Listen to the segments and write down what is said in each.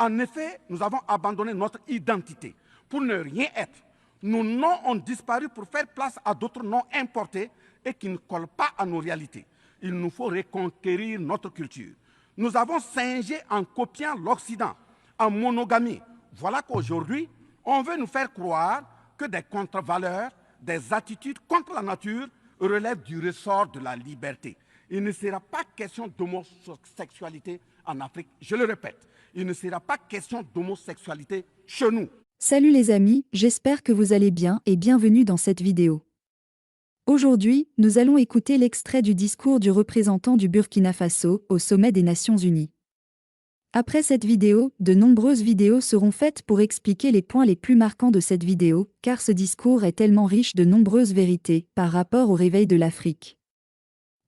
En effet, nous avons abandonné notre identité pour ne rien être. Nos noms ont disparu pour faire place à d'autres noms importés et qui ne collent pas à nos réalités. Il nous faut reconquérir notre culture. Nous avons singé en copiant l'Occident, en monogamie. Voilà qu'aujourd'hui, on veut nous faire croire que des contre-valeurs, des attitudes contre la nature relèvent du ressort de la liberté. Il ne sera pas question d'homosexualité en Afrique, je le répète. Il ne sera pas question d'homosexualité chez nous. Salut les amis, j'espère que vous allez bien et bienvenue dans cette vidéo. Aujourd'hui, nous allons écouter l'extrait du discours du représentant du Burkina Faso au sommet des Nations Unies. Après cette vidéo, de nombreuses vidéos seront faites pour expliquer les points les plus marquants de cette vidéo, car ce discours est tellement riche de nombreuses vérités par rapport au réveil de l'Afrique.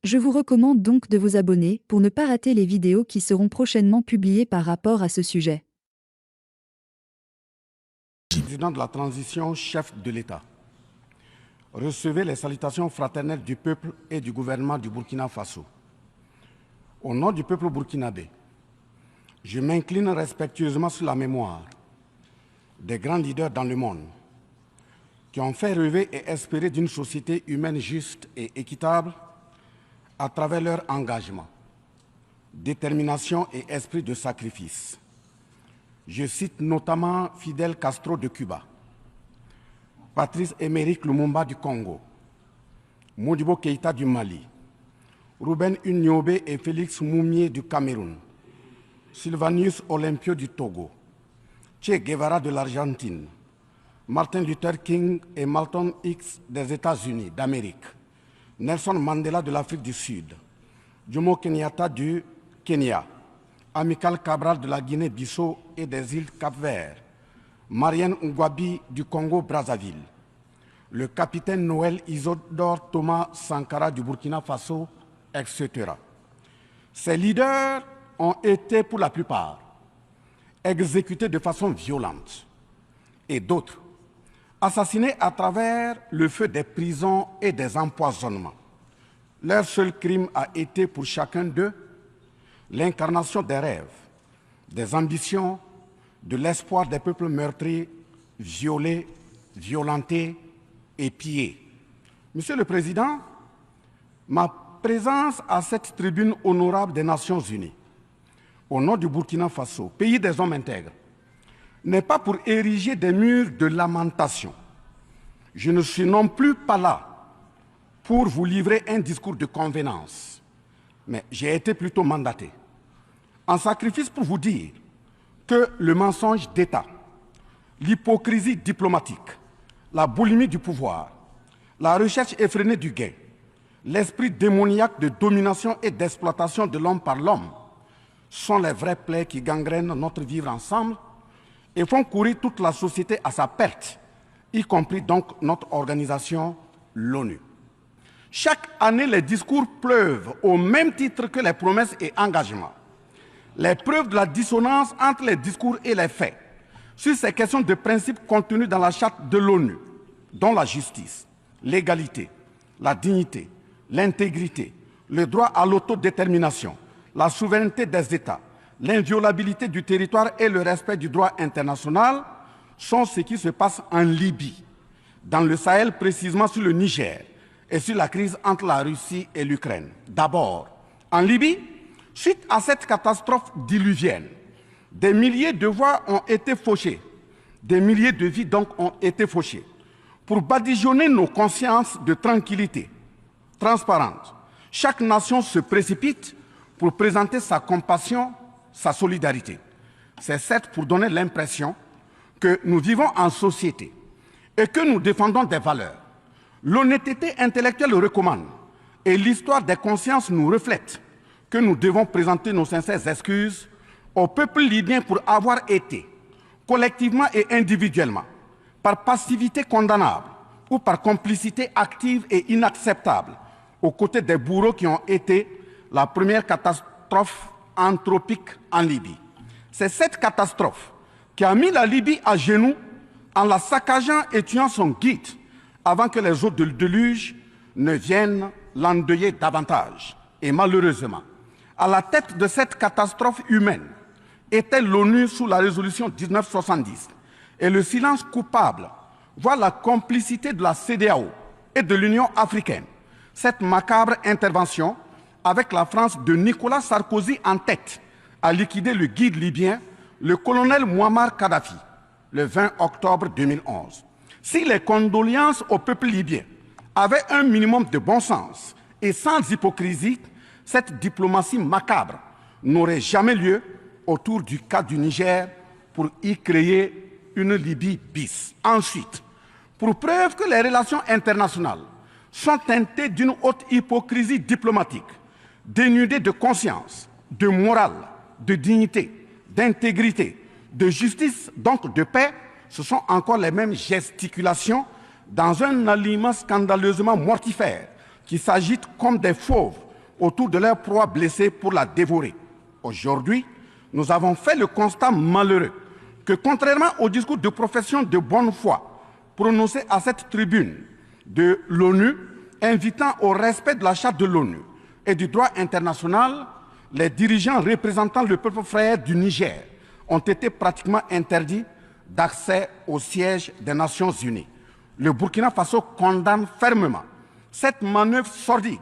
Je vous recommande donc de vous abonner pour ne pas rater les vidéos qui seront prochainement publiées par rapport à ce sujet. Président de la transition, chef de l'État. Recevez les salutations fraternelles du peuple et du gouvernement du Burkina Faso. Au nom du peuple burkinabé, je m'incline respectueusement sur la mémoire des grands leaders dans le monde qui ont fait rêver et espérer d'une société humaine juste et équitable à travers leur engagement, détermination et esprit de sacrifice. Je cite notamment Fidel Castro de Cuba, Patrice Émeric Lumumba du Congo, Modibo Keïta du Mali, Ruben Unyobé et Félix Moumié du Cameroun, Sylvanus Olympio du Togo, Che Guevara de l'Argentine, Martin Luther King et Malcolm X des États-Unis d'Amérique, Nelson Mandela de l'Afrique du Sud, Jomo Kenyatta du Kenya, Amical Cabral de la Guinée-Bissau et des îles Cap-Vert, Marianne Ngouabi du Congo-Brazzaville, le capitaine Noël Isidore Thomas Sankara du Burkina Faso, etc. Ces leaders ont été, pour la plupart, exécutés de façon violente et d'autres assassinés à travers le feu des prisons et des empoisonnements. Leur seul crime a été pour chacun d'eux l'incarnation des rêves, des ambitions, de l'espoir des peuples meurtris, violés, violentés et pillés. Monsieur le Président, ma présence à cette tribune honorable des Nations Unies, au nom du Burkina Faso, pays des hommes intègres, n'est pas pour ériger des murs de lamentation. Je ne suis non plus pas là pour vous livrer un discours de convenance, mais j'ai été plutôt mandaté en sacrifice pour vous dire que le mensonge d'État, l'hypocrisie diplomatique, la boulimie du pouvoir, la recherche effrénée du gain, l'esprit démoniaque de domination et d'exploitation de l'homme par l'homme sont les vraies plaies qui gangrènent notre vivre ensemble et font courir toute la société à sa perte, y compris donc notre organisation, l'ONU. Chaque année, les discours pleuvent au même titre que les promesses et engagements. Les preuves de la dissonance entre les discours et les faits sur ces questions de principes contenues dans la charte de l'ONU, dont la justice, l'égalité, la dignité, l'intégrité, le droit à l'autodétermination, la souveraineté des États, l'inviolabilité du territoire et le respect du droit international sont ce qui se passe en Libye, dans le Sahel précisément sur le Niger et sur la crise entre la Russie et l'Ukraine. D'abord, en Libye, suite à cette catastrophe diluvienne, des milliers de voix ont été fauchées, des milliers de vies donc ont été fauchées, pour badigeonner nos consciences de tranquillité transparente. Chaque nation se précipite pour présenter sa compassion, sa solidarité. C'est certes pour donner l'impression que nous vivons en société et que nous défendons des valeurs. L'honnêteté intellectuelle le recommande et l'histoire des consciences nous reflète que nous devons présenter nos sincères excuses au peuple libyen pour avoir été, collectivement et individuellement, par passivité condamnable ou par complicité active et inacceptable, aux côtés des bourreaux qui ont été la première catastrophe anthropique en Libye. C'est cette catastrophe qui a mis la Libye à genoux en la saccageant et tuant son guide avant que les eaux de déluge ne viennent l'endeuiller davantage. Et malheureusement, à la tête de cette catastrophe humaine était l'ONU sous la résolution 1970 et le silence coupable, voire la complicité de la CEDEAO et de l'Union africaine, cette macabre intervention avec la France de Nicolas Sarkozy en tête a liquidé le guide libyen, le colonel Muammar Kadhafi, le 20 octobre 2011. Si les condoléances au peuple libyen avaient un minimum de bon sens et sans hypocrisie, cette diplomatie macabre n'aurait jamais lieu autour du cas du Niger pour y créer une Libye bis. Ensuite, pour preuve que les relations internationales sont teintées d'une haute hypocrisie diplomatique, dénudées de conscience, de morale, de dignité, d'intégrité, de justice, donc de paix, ce sont encore les mêmes gesticulations dans un aliment scandaleusement mortifère qui s'agitent comme des fauves autour de leur proie blessée pour la dévorer. Aujourd'hui, nous avons fait le constat malheureux que, contrairement au discours de profession de bonne foi prononcé à cette tribune de l'ONU, invitant au respect de la Charte de l'ONU et du droit international, les dirigeants représentant le peuple frère du Niger ont été pratiquement interdits d'accès au siège des Nations Unies. Le Burkina Faso condamne fermement cette manœuvre sordide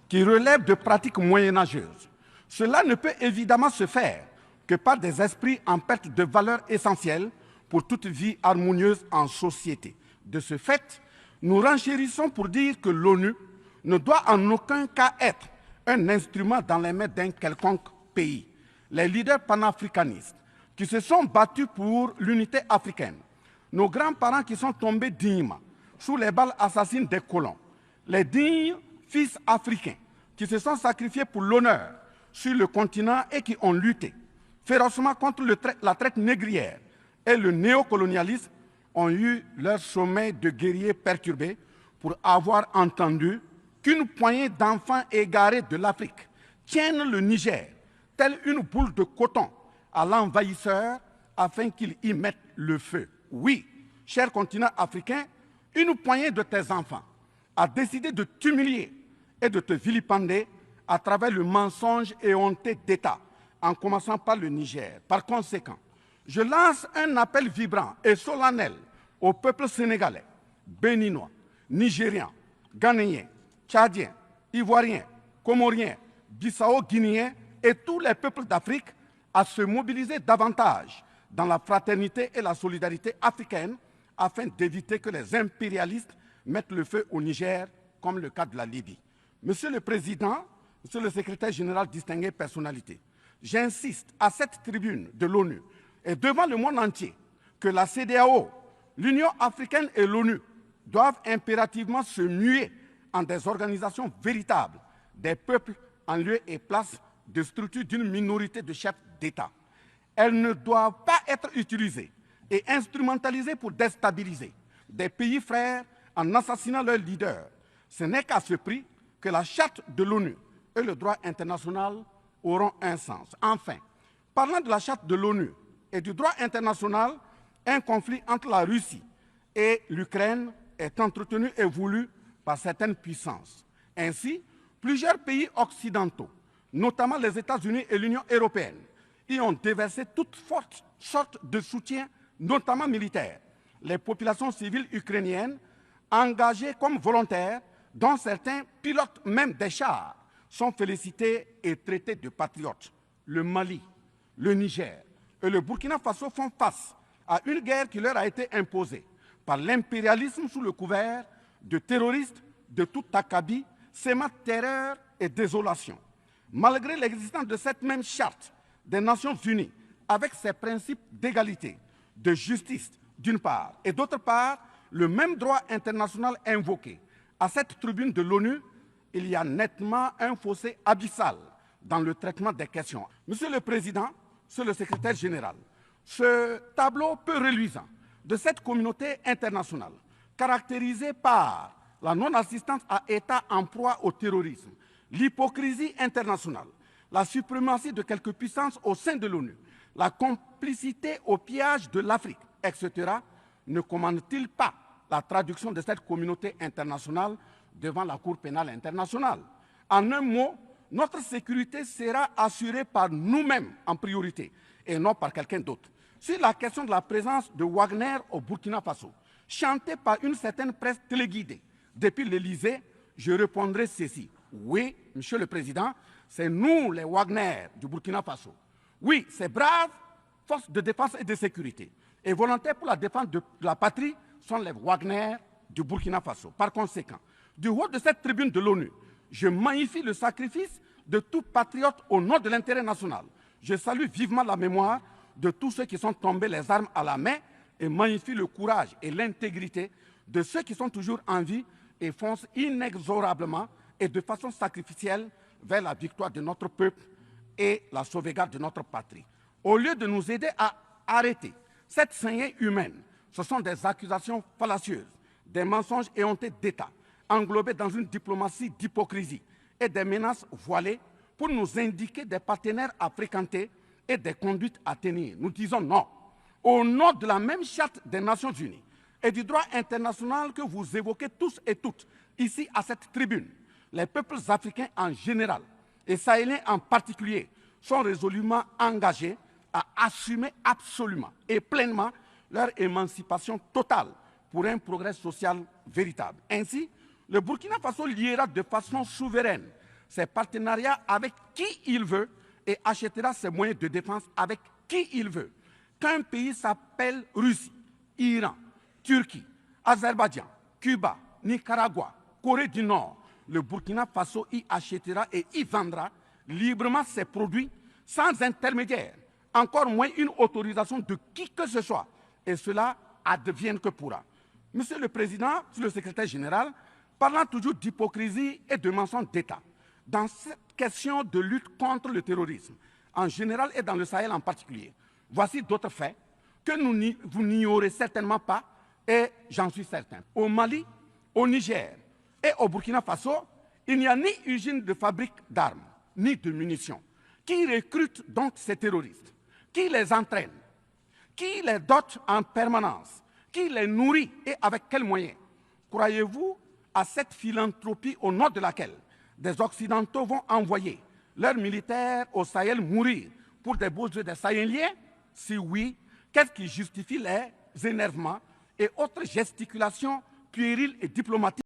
qui relève de pratiques moyenâgeuses. Cela ne peut évidemment se faire que par des esprits en perte de valeurs essentielles pour toute vie harmonieuse en société. De ce fait, nous renchérissons pour dire que l'ONU ne doit en aucun cas être un instrument dans les mains d'un quelconque pays. Les leaders panafricanistes qui se sont battus pour l'unité africaine, nos grands-parents qui sont tombés dignement sous les balles assassines des colons, les dignes fils africains qui se sont sacrifiés pour l'honneur sur le continent et qui ont lutté férocement contre la traite négrière et le néocolonialisme, ont eu leur sommeil de guerriers perturbé pour avoir entendu qu'une poignée d'enfants égarés de l'Afrique tiennent le Niger, telle une boule de coton, à l'envahisseur afin qu'il y mette le feu. Oui, cher continent africain, une poignée de tes enfants a décidé de t'humilier et de te vilipender à travers le mensonge éhonté d'État, en commençant par le Niger. Par conséquent, je lance un appel vibrant et solennel au peuple sénégalais, béninois, nigérian, ghanéen, tchadien, ivoirien, comorien, bissau-guinéen et tous les peuples d'Afrique à se mobiliser davantage dans la fraternité et la solidarité africaine afin d'éviter que les impérialistes mettent le feu au Niger, comme le cas de la Libye. Monsieur le Président, Monsieur le Secrétaire général, distingué personnalité, j'insiste à cette tribune de l'ONU et devant le monde entier que la CEDEAO, l'Union africaine et l'ONU doivent impérativement se muer en des organisations véritables des peuples en lieu et place de structures d'une minorité de chefs d'État. Elles ne doivent pas être utilisées et instrumentalisées pour déstabiliser des pays frères en assassinant leurs leaders. Ce n'est qu'à ce prix que la charte de l'ONU et le droit international auront un sens. Enfin, parlant de la charte de l'ONU et du droit international, un conflit entre la Russie et l'Ukraine est entretenu et voulu par certaines puissances. Ainsi, plusieurs pays occidentaux, notamment les États-Unis et l'Union européenne, y ont déversé toute sorte de soutien, notamment militaire. Les populations civiles ukrainiennes, engagées comme volontaires, dont certains pilotent même des chars, sont félicités et traités de patriotes. Le Mali, le Niger et le Burkina Faso font face à une guerre qui leur a été imposée par l'impérialisme sous le couvert de terroristes de tout acabit, sémant terreur et désolation. Malgré l'existence de cette même charte des Nations Unies, avec ses principes d'égalité, de justice d'une part, et d'autre part, le même droit international invoqué à cette tribune de l'ONU, il y a nettement un fossé abyssal dans le traitement des questions. Monsieur le Président, Monsieur le Secrétaire général, ce tableau peu reluisant de cette communauté internationale, caractérisée par la non-assistance à États en proie au terrorisme, l'hypocrisie internationale, la suprématie de quelques puissances au sein de l'ONU, la complicité au pillage de l'Afrique, etc., ne commande-t-il pas la traduction de cette communauté internationale devant la Cour pénale internationale? En un mot, notre sécurité sera assurée par nous-mêmes en priorité et non par quelqu'un d'autre. Sur la question de la présence de Wagner au Burkina Faso, chantée par une certaine presse téléguidée depuis l'Élysée, je répondrai ceci. Oui, Monsieur le Président, c'est nous les Wagner du Burkina Faso. Oui, ces braves forces de défense et de sécurité et volontaires pour la défense de la patrie sont les Wagner du Burkina Faso. Par conséquent, du haut de cette tribune de l'ONU, je magnifie le sacrifice de tout patriote au nom de l'intérêt national. Je salue vivement la mémoire de tous ceux qui sont tombés les armes à la main et magnifie le courage et l'intégrité de ceux qui sont toujours en vie et foncent inexorablement et de façon sacrificielle vers la victoire de notre peuple et la sauvegarde de notre patrie. Au lieu de nous aider à arrêter cette saignée humaine, ce sont des accusations fallacieuses, des mensonges éhontés d'État, englobés dans une diplomatie d'hypocrisie et des menaces voilées pour nous indiquer des partenaires à fréquenter et des conduites à tenir. Nous disons non. Au nom de la même charte des Nations Unies et du droit international que vous évoquez tous et toutes ici à cette tribune, les peuples africains en général et sahéliens en particulier sont résolument engagés à assumer absolument et pleinement leur émancipation totale pour un progrès social véritable. Ainsi, le Burkina Faso liera de façon souveraine ses partenariats avec qui il veut et achètera ses moyens de défense avec qui il veut. Qu'un pays s'appelle Russie, Iran, Turquie, Azerbaïdjan, Cuba, Nicaragua, Corée du Nord, le Burkina Faso y achètera et y vendra librement ses produits sans intermédiaire, encore moins une autorisation de qui que ce soit. Et cela advienne que pourra. Monsieur le Président, Monsieur le Secrétaire général, parlant toujours d'hypocrisie et de mensonges d'État, dans cette question de lutte contre le terrorisme, en général et dans le Sahel en particulier, voici d'autres faits que vous n'ignorez certainement pas, et j'en suis certain. Au Mali, au Niger et au Burkina Faso, il n'y a ni usine de fabrique d'armes, ni de munitions. Qui recrute donc ces terroristes? Qui les entraîne? Qui les dote en permanence? Qui les nourrit et avec quels moyens? Croyez-vous à cette philanthropie au nom de laquelle des Occidentaux vont envoyer leurs militaires au Sahel mourir pour des beaux yeux des Sahéliens? Si oui, qu'est-ce qui justifie les énervements et autres gesticulations puériles et diplomatiques